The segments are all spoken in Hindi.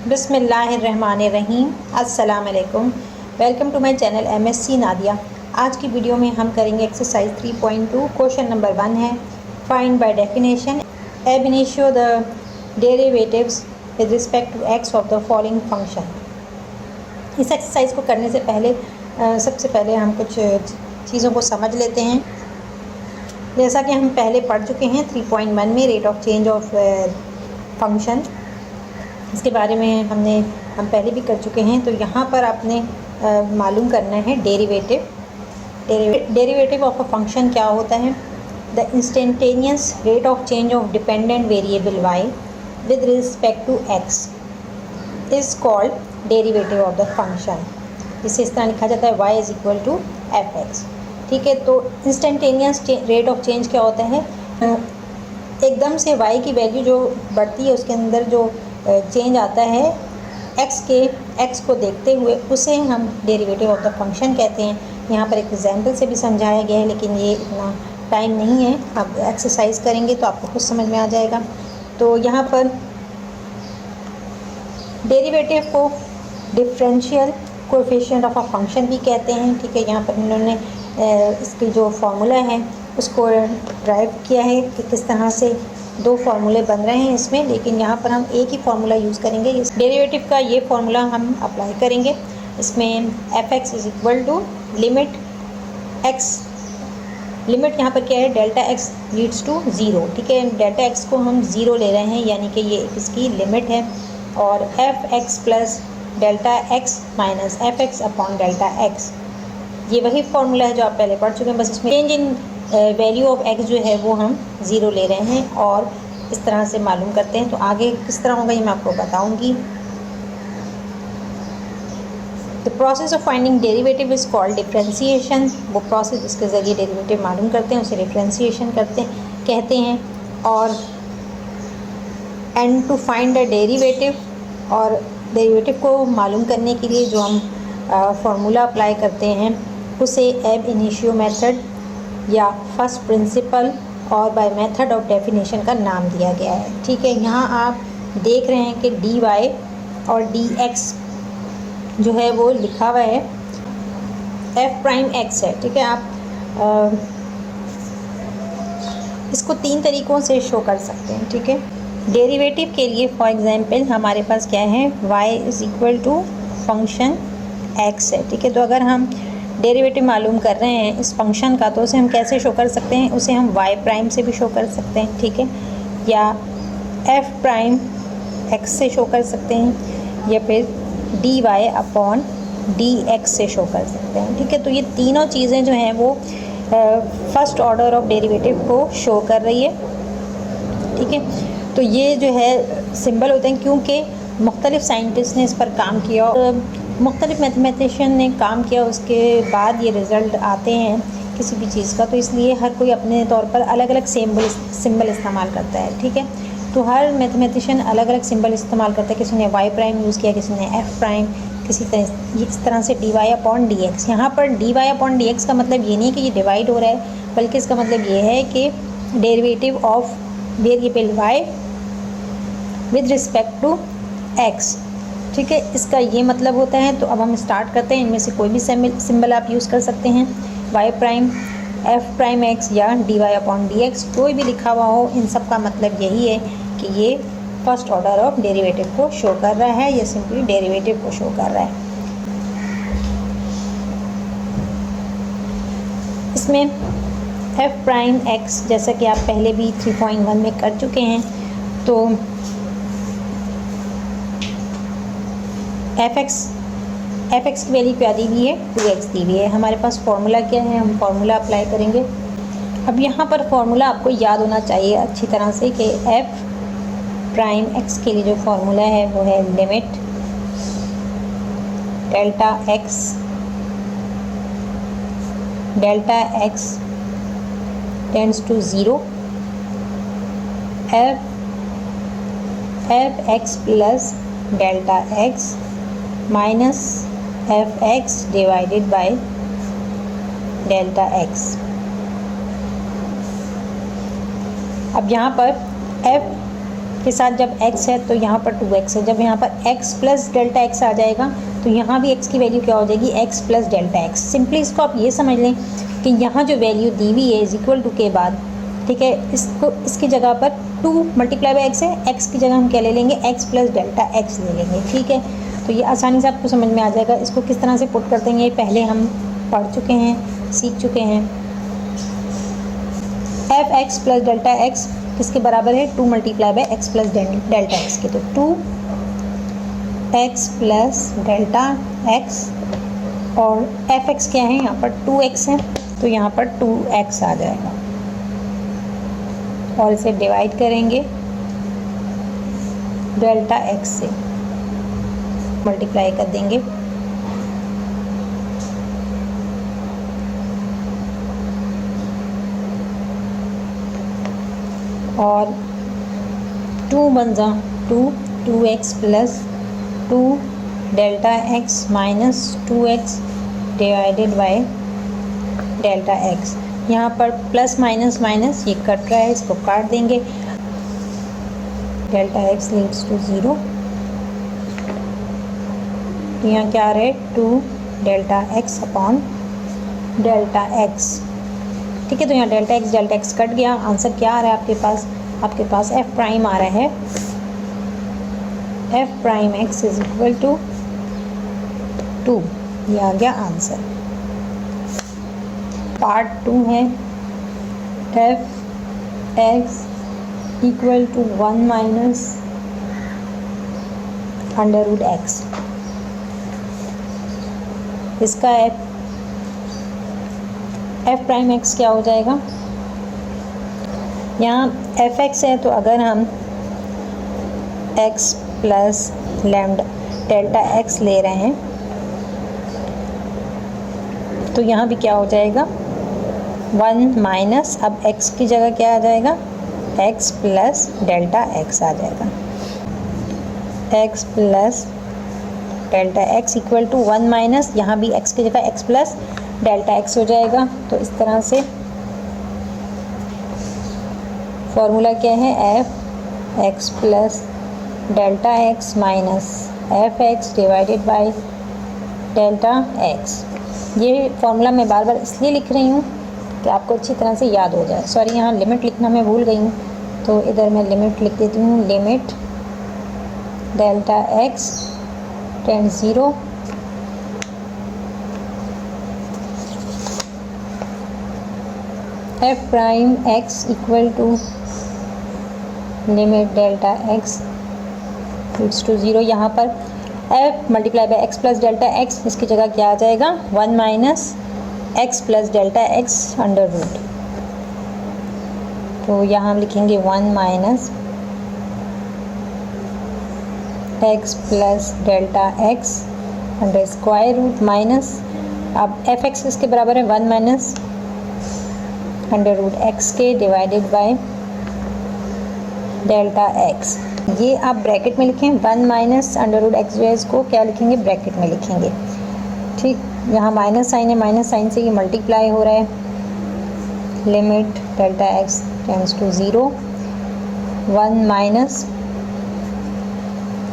बिस्मिल्लाहिर्रहमानिर्रहीम। अस्सलाम वालेकुम। Welcome to my channel MSc Nadia. आज की वीडियो में हम करेंगे एक्सरसाइज 3.2। क्वेश्चन नंबर 1 है find by definition ab initio the derivatives with respect to X of the following function. इस एक्सरसाइज को करने से पहले सबसे पहले हम कुछ चीज़ों को समझ लेते हैं। जैसा कि हम पहले पढ़ चुके हैं 3.1 में rate of change of function, इसके बारे में हम पहले भी कर चुके हैं। तो यहाँ पर आपने मालूम करना है डेरिवेटिव ऑफ अ फंक्शन क्या होता है। The instantaneous rate of change of dependent variable y with respect to x is called derivative of the function. जिसे इस तरह लिखा जाता है y is equal to fx। ठीक है, तो इंस्टेंटेनियस रेट ऑफ चेंज क्या होता है, एकदम से y की वैल्यू जो बढ़ती है उसके अंदर जो चेंज आता है x को देखते हुए, उसे हम डेरिवेटिव ऑफ द फंक्शन कहते हैं। यहाँ पर एक एग्जांपल से भी समझाया गया है, लेकिन ये इतना टाइम नहीं है। अब एक्सरसाइज करेंगे तो आपको कुछ समझ में आ जाएगा। तो यहाँ पर डेरिवेटिव को differential coefficient of a function भी कहते हैं। ठीक है, यहाँ पर इन्होंने इसकी जो फार्मूला है उसको ड्राइव किया है कि किस तरह से दो फार्मूले बन रहे हैं इसमें, लेकिन यहाँ पर हम एक ही फार्मूला यूज़ करेंगे। इस डेरिवेटिव का ये फार्मूला हम अप्लाई करेंगे। इसमें fx is equal to limit x, limit यहाँ पर क्या है, delta x leads to zero. ठीक है, डेल्टा x को हम ज़ीरो ले रहे हैं, यानी कि ये इसकी लिमिट है। और fx plus delta x minus fx upon delta x, ये वही फार्मूला है जो आप पहले पढ़ चुके हैं। बस इसमें change in value of x जो है वो हम ज़ीरो ले रहे हैं और इस तरह से मालूम करते हैं। तो आगे किस तरह होगा ये मैं आपको बताऊंगी। The process of finding derivative is called differentiation. वो प्रोसेस जिसके ज़रिए डेरिवेटिव मालूम करते हैं उसे डिफरेंशिएशन कहते हैं। और and to find the derivative, और डेरिवेटिव को मालूम करने के लिए जो हम फार्मूला अप्लाई करते हैं उसे एब इनिशियो मेथड या फर्स्ट प्रिंसिपल और बाय मेथड ऑफ डेफिनेशन का नाम दिया गया है। ठीक है, यहाँ आप देख रहे हैं कि dy और dx जो है वो लिखा हुआ है f प्राइम x है। ठीक है, आप इसको तीन तरीक़ों से शो कर सकते हैं। ठीक है, डेरिवेटिव के लिए फॉर एग्जांपल हमारे पास क्या है, y is equal to function x है। ठीक है, तो अगर हम डेरिवेटिव मालूम कर रहे हैं इस फंक्शन का, तो उसे हम कैसे शो कर सकते हैं, उसे हम y प्राइम से भी शो कर सकते हैं। ठीक है, या f प्राइम x से शो कर सकते हैं, या फिर dy अपॉन dx से शो कर सकते हैं। ठीक है, तो ये तीनों चीज़ें जो हैं वो फर्स्ट ऑर्डर ऑफ डेरिवेटिव को शो कर रही है। ठीक है, तो ये जो है सिंबल होते हैं क्योंकि मुख्तलिफ साइंटिस्ट ने इस पर काम किया और मुख्तलिफ मैथमेटिशियन ने काम किया, उसके बाद ये रिज़ल्ट आते हैं किसी भी चीज़ का। तो इसलिए हर कोई अपने तौर पर अलग अलग सिंबल इस्तेमाल करता है। ठीक है, तो हर मैथमेटिशियन अलग अलग सिंबल इस्तेमाल करता है। किसी ने y प्राइम यूज़ किया, किसी ने f प्राइम, किसी तरह इस तरह से dy अपॉन dx। यहाँ पर dy अपॉन dx का मतलब ये नहीं कि ये डिवाइड हो रहा है, बल्कि इसका मतलब ये है कि derivative of variable y with respect to x। ठीक है, इसका ये मतलब होता है। तो अब हम स्टार्ट करते हैं। इनमें से कोई भी सिंबल आप यूज़ कर सकते हैं, y prime, f prime x या dy अपॉन dx, कोई भी लिखा हुआ हो। इन सब का मतलब यही है कि ये फर्स्ट ऑर्डर ऑफ डेरिवेटिव को शो कर रहा है, या सिंपली डेरिवेटिव को शो कर रहा है। इसमें f प्राइम x जैसा कि आप पहले भी 3.1 में कर चुके हैं, तो fx की वैल्यू क्या दी हुई है, 2x दी हुई है। हमारे पास फार्मूला क्या है, हम फार्मूला अप्लाई करेंगे। अब यहाँ पर फार्मूला आपको याद होना चाहिए अच्छी तरह से कि f प्राइम x के लिए जो फार्मूला है वो है limit delta x tends to zero, f(x) plus delta x minus fx divided by delta x। अब यहाँ पर f के साथ जब x है तो यहाँ पर 2x है। जब यहाँ पर x प्लस डेल्टा x आ जाएगा तो यहाँ भी x की वैल्यू क्या हो जाएगी, x plus delta x। Simply इसको आप ये समझ लें कि यहाँ जो वैल्यू दी हुई है इज इक्वल टू के बाद, ठीक है, इसको इसकी जगह पर 2 मल्टीप्लाई बाई x है, x की जगह हम क्या ले लेंगे, x प्लस डेल्टा x ले लेंगे, ठीक है। तो ये आसानी से आपको समझ में आ जाएगा। इसको किस तरह से पुट कर देंगे पहले हम पढ़ चुके हैं, सीख चुके हैं। F X plus delta x किसके बराबर है, 2 multiply by X plus delta x के। तो 2 एक्स प्लस डेल्टा एक्स और एफ एक्स क्या है, यहाँ पर 2x है तो यहाँ पर 2x आ जाएगा और इसे डिवाइड करेंगे डेल्टा एक्स से, मल्टीप्लाई कर देंगे। और 2 बन जा 2x plus 2 delta X minus 2x divided by delta X. यहाँ पर प्लस माइनस माइनस ये कट रहा है, इसको काट देंगे। Delta X leads to 0। तो यहाँ क्या आ रहा है, 2 delta X upon delta X, ठीक है। तो यहाँ डेल्टा एक्स कट गया। आंसर क्या आ रहा है आपके पास, आपके पास एफ प्राइम आ रहा है। F prime X is equal to 2, ये आ गया आंसर। पार्ट 2 है F X equal to 1 minus under root X. इसका एफ प्राइम एक्स क्या हो जाएगा, यहाँ एफ एक्स है तो अगर हम x plus lambda delta x ले रहे हैं तो यहाँ भी क्या हो जाएगा, 1 माइनस, अब x की जगह क्या आ जाएगा, x प्लस डेल्टा x आ जाएगा। x plus delta x equal to 1 minus, यहाँ भी x की जगह x प्लस डेल्टा x हो जाएगा। तो इस तरह से फॉर्मूला क्या है, F X plus delta X minus F X divided by delta x. ये फॉर्मूला मैं बार बार इसलिए लिख रही हूँ कि आपको अच्छी तरह से याद हो जाए। सॉरी, यहाँ लिमिट लिखना मैं भूल गई हूँ, तो इधर मैं लिमिट लिख देती हूँ। Limit delta X tends 0 F prime X equal to limit delta X leads to 0। यहाँ पर F multiply by X plus delta X, इसकी जगह क्या आ जाएगा, 1 minus x plus delta X under root. तो यहाँ हम लिखेंगे 1 minus x plus delta X under square root minus, अब एफ एक्स इसके बराबर है 1 माइनस अंडर रूट एक्स के डिवाइडेड बाय डेल्टा एक्स। ये आप ब्रैकेट में लिखें, 1 माइनस अंडर रूट एक्स जो है इसको क्या लिखेंगे, ब्रैकेट में लिखेंगे, ठीक। यहाँ माइनस साइन है, माइनस साइन से ये मल्टीप्लाई हो रहा है। Limit delta X tends to 0 1 minus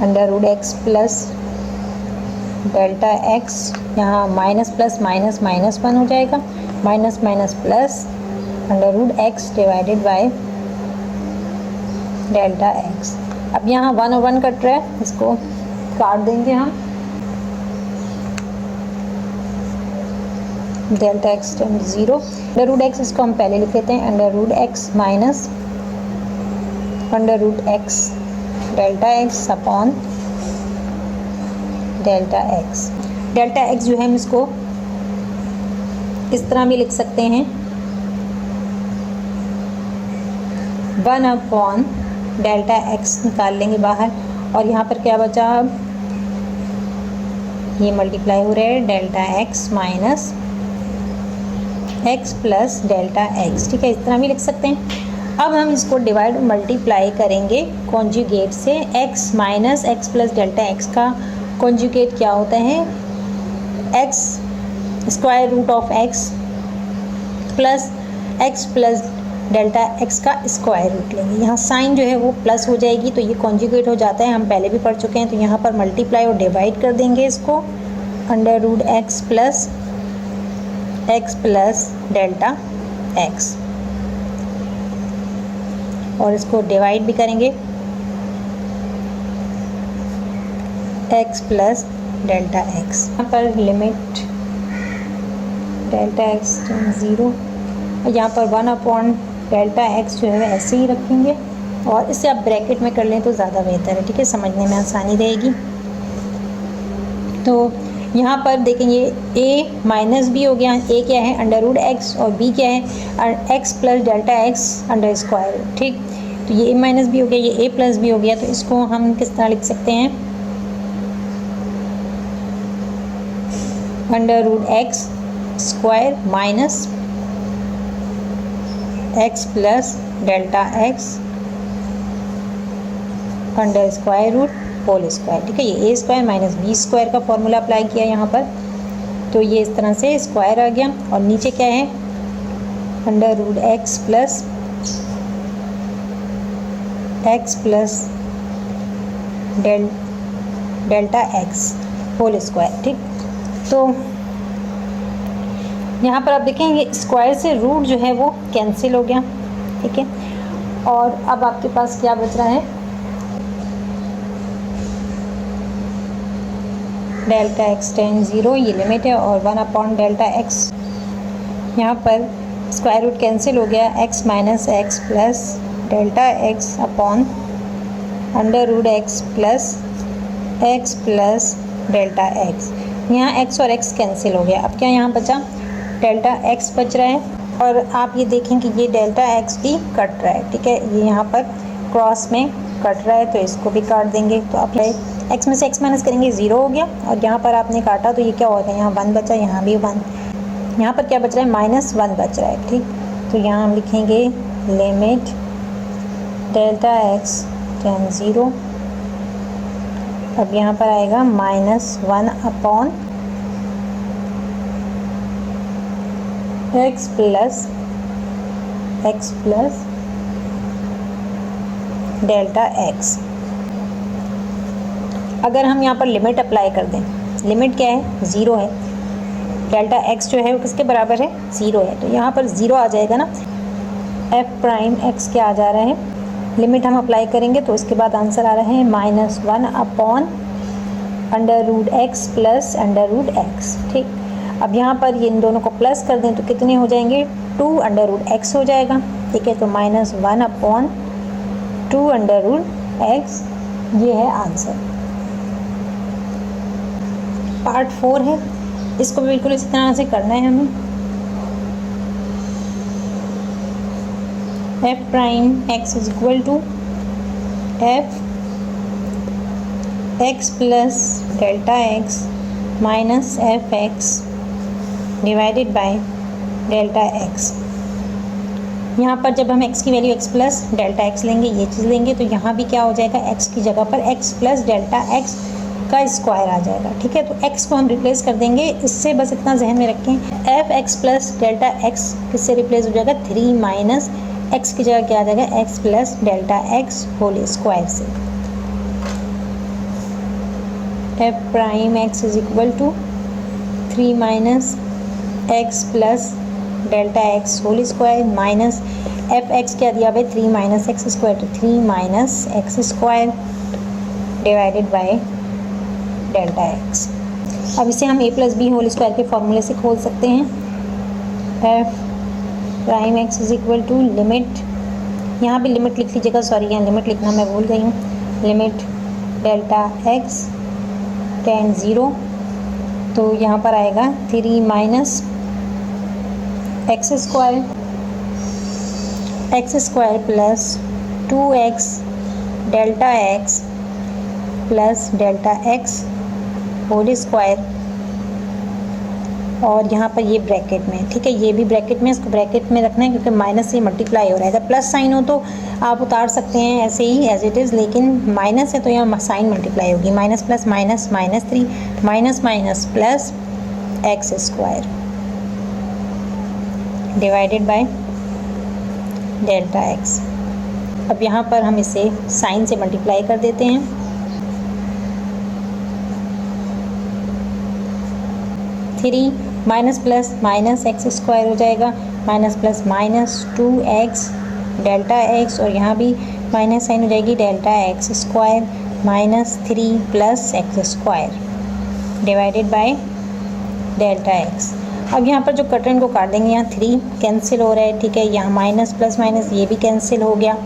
under root X plus delta X, यहाँ माइनस प्लस माइनस माइनस 1 हो जाएगा, minus minus plus under root X divided by delta x. अब यहाँ 1 और 1 कट रहा है, इसको काट देंगे हम। Delta X tend 0 under root X, इसको हम पहले लिख लेते हैं, under root X minus under root X delta X upon delta X. Delta X जो है हम इसको इस तरह भी लिख सकते हैं, 1 अपॉन डेल्टा एक्स निकाल लेंगे बाहर, और यहाँ पर क्या बचा, अब ये मल्टीप्लाई हो रहा है delta X minus x plus delta X, ठीक है, इस तरह भी लिख सकते हैं। अब हम इसको डिवाइड मल्टीप्लाई करेंगे कॉन्जुगेट से। X minus x plus delta X का कॉन्जुगेट क्या होता है, X square root of X plus delta X का स्क्वायर रूट लेंगे। यहाँ साइन जो है वो प्लस हो जाएगी, तो ये कॉन्जुगेट हो जाता है, हम पहले भी पढ़ चुके हैं। तो यहाँ पर मल्टीप्लाई और डिवाइड कर देंगे इसको, under root X plus delta X, और इसको डिवाइड भी करेंगे एक्स प्लस डेल्टा एक्स। यहाँ पर लिमिट डेल्टा एक्स 0, और यहाँ पर 1 डेल्टा एक्स जो है ऐसे ही रखेंगे, और इसे आप ब्रैकेट में कर लें तो ज़्यादा बेहतर है, ठीक है, समझने में आसानी रहेगी। तो यहाँ पर देखेंगे a माइनस बी हो गया, a क्या है अंडर रूट एक्स और b क्या है x plus delta X under square, ठीक। तो ये a माइनस बी हो गया, ये a प्लस बी हो गया, तो इसको हम किस तरह लिख सकते हैं, under root X square minus x plus delta X under square root whole square, ठीक है। ये A square minus B square का फॉर्मूला अप्लाई किया यहाँ पर, तो ये इस तरह से स्क्वायर आ गया, और नीचे क्या है under root X plus delta x whole square, ठीक। तो यहाँ पर आप देखेंगे स्क्वायर से रूट जो है वो कैंसिल हो गया, ठीक है। और अब आपके पास क्या बच रहा है, डेल्टा एक्स टेन 0, ये लिमिट है, और 1 डेल्टा एक्स, यहाँ पर स्क्वायर रूट कैंसिल हो गया, X minus x plus delta X upon under root X plus delta X. यहाँ एक्स और एक्स कैंसिल हो गया, अब क्या यहाँ बचा डेल्टा एक्स बच रहा है, और आप ये देखें कि ये डेल्टा एक्स भी कट रहा है, ठीक है, ये यहाँ पर क्रॉस में कट रहा है, तो इसको भी काट देंगे। तो आप एक्स में से एक्स माइनस करेंगे 0 हो गया, और यहाँ पर आपने काटा तो ये क्या होगा, यहाँ 1 बचा, यहाँ भी 1, यहाँ पर क्या बच रहा है -1 बच रहा है, ठीक। तो यहाँ हम लिखेंगे लिमिट डेल्टा एक्स टेन 0, अब यहाँ पर आएगा -1 upon x plus delta x. अगर हम यहाँ पर लिमिट अप्लाई कर दें, लिमिट क्या है 0 है, डेल्टा एक्स जो है वो किसके बराबर है 0 है, तो यहाँ पर 0 आ जाएगा ना, एफ प्राइम एक्स क्या आ जा रहा है, लिमिट हम अप्लाई करेंगे तो उसके बाद आंसर आ रहा है -1 upon under root X plus under root X, ठीक। अब यहाँ पर ये इन दोनों को प्लस कर दें तो कितने हो जाएंगे 2 अंडर रूट एक्स हो जाएगा, ठीक है। तो -1 अपॉन 2 अंडर रूट एक्स, ये है आंसर। पार्ट 4 है, इसको भी बिल्कुल इसी तरह से करना है हमें। F prime X is equal to F X plus delta X minus F X divided by delta X. यहाँ पर जब हम x की value x plus delta X लेंगे, ये चीज़ लेंगे, तो यहाँ भी क्या हो जाएगा, x की जगह पर x प्लस डेल्टा एक्स का स्क्वायर आ जाएगा, ठीक है। तो x को हम रिप्लेस कर देंगे, इससे बस इतना जहन में रखें, F X plus delta x किससे रिप्लेस हो जाएगा, 3 माइनस x की जगह क्या आ जाएगा, x plus delta x whole square से। F prime X is equal to 3 minus x plus delta x whole square minus F X क्या दिया भाई 3 माइनस एक्स स्क्वायर, तो 3 minus x square divided by delta x. अब इसे हम a plus B whole square के फॉर्मूले से खोल सकते हैं। F prime X is equal to limit, यहाँ भी लिमिट लिख लीजिएगा, सॉरी यहाँ लिमिट लिखना मैं भूल गई हूँ, लिमिट डेल्टा एक्स टेन 0, तो यहाँ पर आएगा 3 minus x square plus 2x delta X plus delta x whole square, और यहाँ पर ये ब्रैकेट में, ठीक है, ये भी ब्रैकेट में, इसको ब्रैकेट में रखना है क्योंकि माइनस से मल्टीप्लाई हो रहा है। अगर प्लस साइन हो तो आप उतार सकते हैं ऐसे ही एज इट इज़, लेकिन माइनस है तो यहाँ साइन मल्टीप्लाई होगी, minus plus minus -3 minus minus plus x square divided by delta x. अब यहाँ पर हम इसे साइन से मल्टीप्लाई कर देते हैं। Three minus plus minus x square हो जाएगा, minus plus minus 2x delta X, और यहाँ भी माइनस साइन हो जाएगी, delta X square minus 3 plus x square divided by delta x. अब यहाँ पर जो कट रहे हैं इनको काट देंगे, यहाँ 3 कैंसिल हो रहा है, ठीक है, यहाँ माइनस प्लस माइनस ये भी कैंसिल हो गया।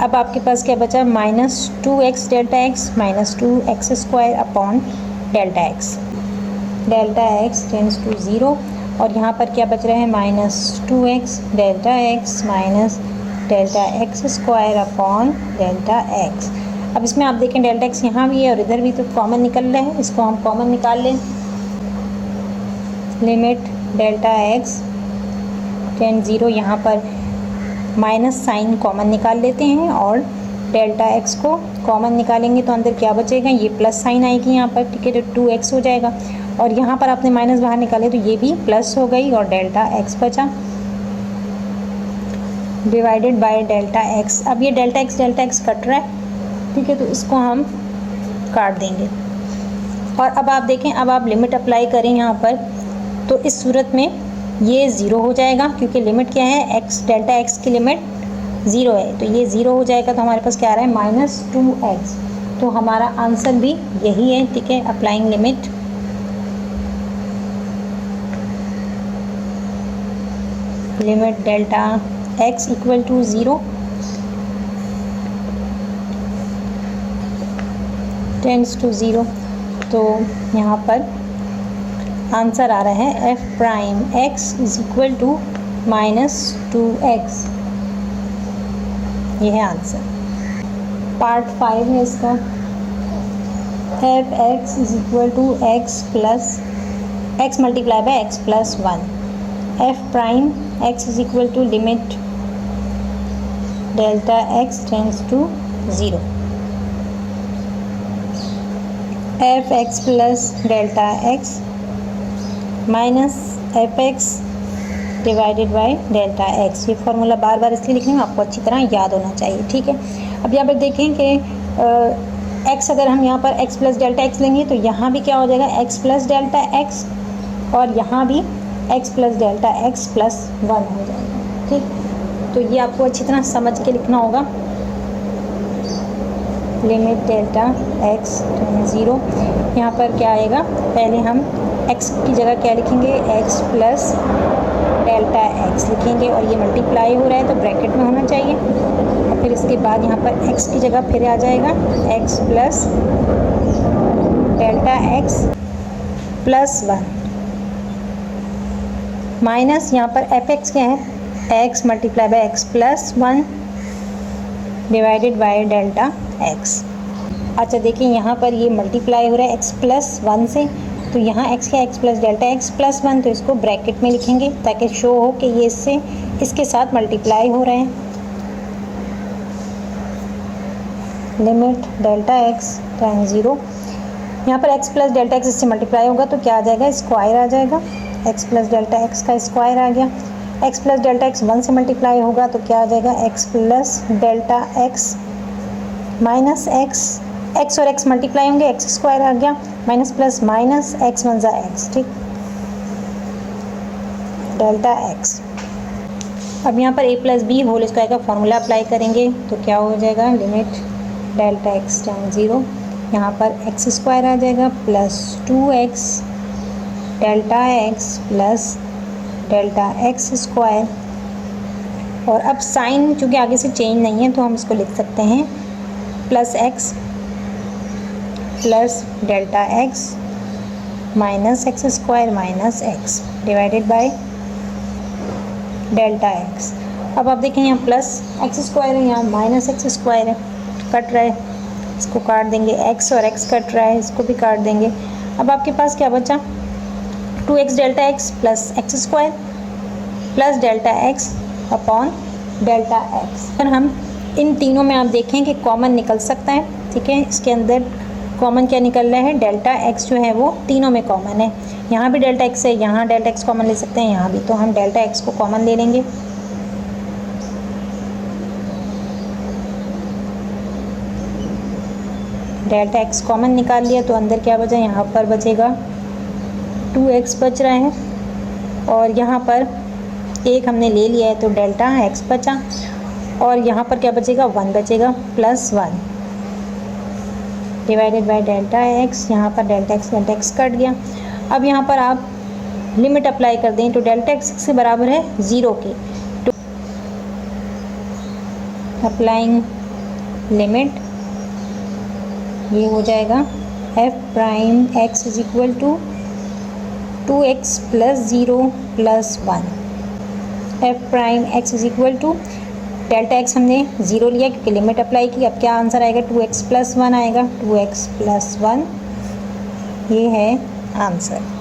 अब आपके पास क्या बचा, minus 2x delta X minus 2x square upon delta X. Delta X tends to 0, और यहाँ पर क्या बच रहा है, minus 2x delta X minus delta X square upon delta x. अब इसमें आप देखें डेल्टा एक्स यहाँ भी है और इधर भी, तो कॉमन निकल रहा है, इसको हम कॉमन निकाल लें। लिमिट डेल्टा एक्स टेंड 0, यहाँ पर माइनस साइन कॉमन निकाल लेते हैं, और डेल्टा एक्स को कॉमन निकालेंगे तो अंदर क्या बचेगा, ये प्लस साइन आएगी यहाँ पर, ठीक है, तो 2x हो जाएगा, और यहाँ पर आपने माइनस बाहर निकाले तो ये भी प्लस हो गई और डेल्टा एक्स बचा डिवाइडेड बाय डेल्टा एक्स। अब ये डेल्टा एक्स कट रहा है, ठीक है, तो इसको हम काट देंगे। और अब आप देखें, अब आप लिमिट अप्लाई करें यहाँ पर, तो इस सूरत में ये 0 हो जाएगा, क्योंकि लिमिट क्या है, एक्स डेल्टा एक्स की लिमिट 0 है, तो ये 0 हो जाएगा। तो हमारे पास क्या आ रहा है, माइनस 2x, तो हमारा आंसर भी यही है, ठीक है। Applying limit limit delta X equal to 0 tends to 0, तो यहाँ पर आंसर आ रहा है F prime X is equal to minus 2x, ये है आंसर। पार्ट 5 है इसका, F X is equal to X plus X multiply by X plus 1, F prime X is equal to limit delta X tends to 0, F X plus delta X minus F X divided by delta x. ये फार्मूला बार बार इसलिए लिख रही हूँ, आपको अच्छी तरह याद होना चाहिए, ठीक है। अब यहाँ पर देखें कि एक्स, अगर हम यहाँ पर एक्स प्लस डेल्टा एक्स लेंगे तो यहाँ भी क्या हो जाएगा, एक्स प्लस डेल्टा एक्स, और यहाँ भी x plus delta X plus 1 हो जाएगा, ठीक। तो ये आपको अच्छी तरह समझ के लिखना होगा। लिमिट डेल्टा एक्स 0, यहाँ पर क्या आएगा, पहले हम x की जगह क्या लिखेंगे, x प्लस डेल्टा एक्स लिखेंगे, और ये मल्टीप्लाई हो रहा है तो ब्रैकेट में होना चाहिए, और फिर इसके बाद यहाँ पर x की जगह फिर आ जाएगा x plus delta X plus 1 minus यहाँ पर एफ एक्स क्या है, x multiply by X plus 1 divided by delta x. अच्छा देखिए यहाँ पर ये मल्टीप्लाई हो रहा है x प्लस 1 से, तो यहाँ x क्या, x plus delta X plus 1, तो इसको ब्रैकेट में लिखेंगे ताकि शो हो कि ये इसके साथ मल्टीप्लाई हो रहे हैं। लिमिट डेल्टा एक्स टेंड 0, यहाँ पर x प्लस डेल्टा एक्स इससे मल्टीप्लाई होगा तो क्या आ जाएगा, स्क्वायर आ जाएगा, x प्लस डेल्टा एक्स का स्क्वायर आ गया। x प्लस डेल्टा एक्स 1 से मल्टीप्लाई होगा तो क्या आ जाएगा, x plus delta X minus x और x मल्टीप्लाई होंगे, x स्क्वायर आ गया, minus plus minus x 1 x, ठीक, डेल्टा x। अब यहाँ पर a plus B whole square का फॉर्मूला अप्लाई करेंगे तो क्या हो जाएगा, लिमिट डेल्टा एक्स टेंड 0, यहाँ पर x स्क्वायर आ जाएगा plus 2x delta x plus delta X square, और अब साइन चूँकि आगे से चेंज नहीं है तो हम इसको लिख सकते हैं plus x plus delta X minus x square minus x divided by delta x. अब आप देखें यहाँ प्लस एक्स स्क्वायर है, यहाँ माइनस एक्स स्क्वायर है, कट रहा है, इसको काट देंगे, x और x कट रहा है, इसको भी काट देंगे। अब आपके पास क्या बचा, 2x delta X plus x square plus delta X upon delta X. और हम इन तीनों में आप देखें कि कॉमन निकल सकता है, ठीक है। इसके अंदर कॉमन क्या निकल रहा है, डेल्टा एक्स जो है वो तीनों में कॉमन है, यहाँ भी डेल्टा एक्स है, यहाँ डेल्टा एक्स कॉमन ले सकते हैं, यहाँ भी, तो हम डेल्टा एक्स को कॉमन ले लेंगे। डेल्टा एक्स कॉमन निकाल लिया तो अंदर क्या बचा, यहाँ पर बचेगा 2x बच रहा है, और यहाँ पर एक हमने ले लिया है तो डेल्टा एक्स बचा, और यहाँ पर क्या बचेगा, 1 बचेगा plus 1 divided by delta X. यहाँ पर डेल्टा एक्स कट गया। अब यहाँ पर आप लिमिट अप्लाई कर दें तो डेल्टा एक्स से बराबर है 0 के, तो अप्लाइंग लिमिट ये हो जाएगा F prime X is equal to 2x plus 0 plus 1। F prime X is equal to delta X हमने 0 लिया क्योंकि लिमिट अप्लाई की। अब क्या आंसर आएगा, 2x प्लस 1 आएगा, 2x प्लस 1 ये है आंसर।